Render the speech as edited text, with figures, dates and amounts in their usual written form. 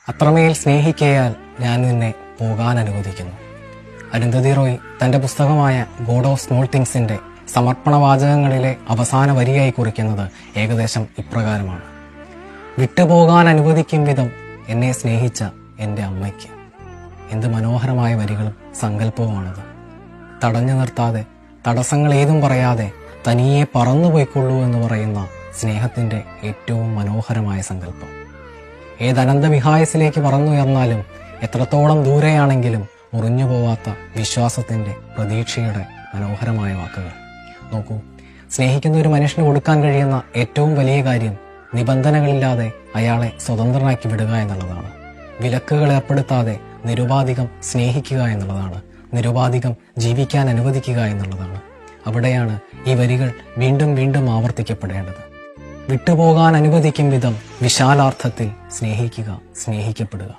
അത്രമേൽ സ്നേഹിക്കയാൽ ഞാൻ നിന്നെ പോകാൻ അനുവദിക്കുന്നു. അരുന്ധതി റോയ് തന്റെ പുസ്തകമായ ഗോഡ് ഓഫ് സ്മോൾ തിങ്സിന്റെ സമർപ്പണ വാചകങ്ങളിലെ അവസാന വരിയായി കുറിക്കുന്നത് ഏകദേശം ഇപ്രകാരമാണ്: വിട്ടുപോകാൻ അനുവദിക്കും വിധം എന്നെ സ്നേഹിച്ച എൻ്റെ അമ്മയ്ക്ക്. എന്ത് മനോഹരമായ വരികളും സങ്കല്പവുമാണത്. തടഞ്ഞു നിർത്താതെ, തടസ്സങ്ങൾ ഏതും പറയാതെ തനിയെ പറന്നുപോയിക്കൊള്ളൂ എന്ന് പറയുന്ന സ്നേഹത്തിന്റെ ഏറ്റവും മനോഹരമായ സങ്കല്പം. ഏതനന്തവിഹായസിലേക്ക് പറന്നുയർന്നാലും എത്രത്തോളം ദൂരെയാണെങ്കിലും മുറിഞ്ഞുപോവാത്ത വിശ്വാസത്തിന്റെ, പ്രതീക്ഷയുടെ മനോഹരമായ വാക്കുകൾ. നോക്കൂ, സ്നേഹിക്കുന്ന ഒരു മനുഷ്യന് കൊടുക്കാൻ കഴിയുന്ന ഏറ്റവും വലിയ കാര്യം നിബന്ധനകളില്ലാതെ അയാളെ സ്വതന്ത്രനാക്കി വിടുക എന്നുള്ളതാണ്. വിലക്കുകൾ ഏർപ്പെടുത്താതെ നിരുപാധികം സ്നേഹിക്കുക എന്നുള്ളതാണ്. നിരുപാധികം ജീവിക്കാൻ അനുവദിക്കുക എന്നുള്ളതാണ്. അവിടെയാണ് ഈ വരികൾ വീണ്ടും വീണ്ടും ആവർത്തിക്കപ്പെടേണ്ടത്. വിട്ടുപോകാൻ അനുവദിക്കും വിധം വിശാലാർത്ഥത്തിൽ സ്നേഹിക്കുക, സ്നേഹിക്കപ്പെടുക.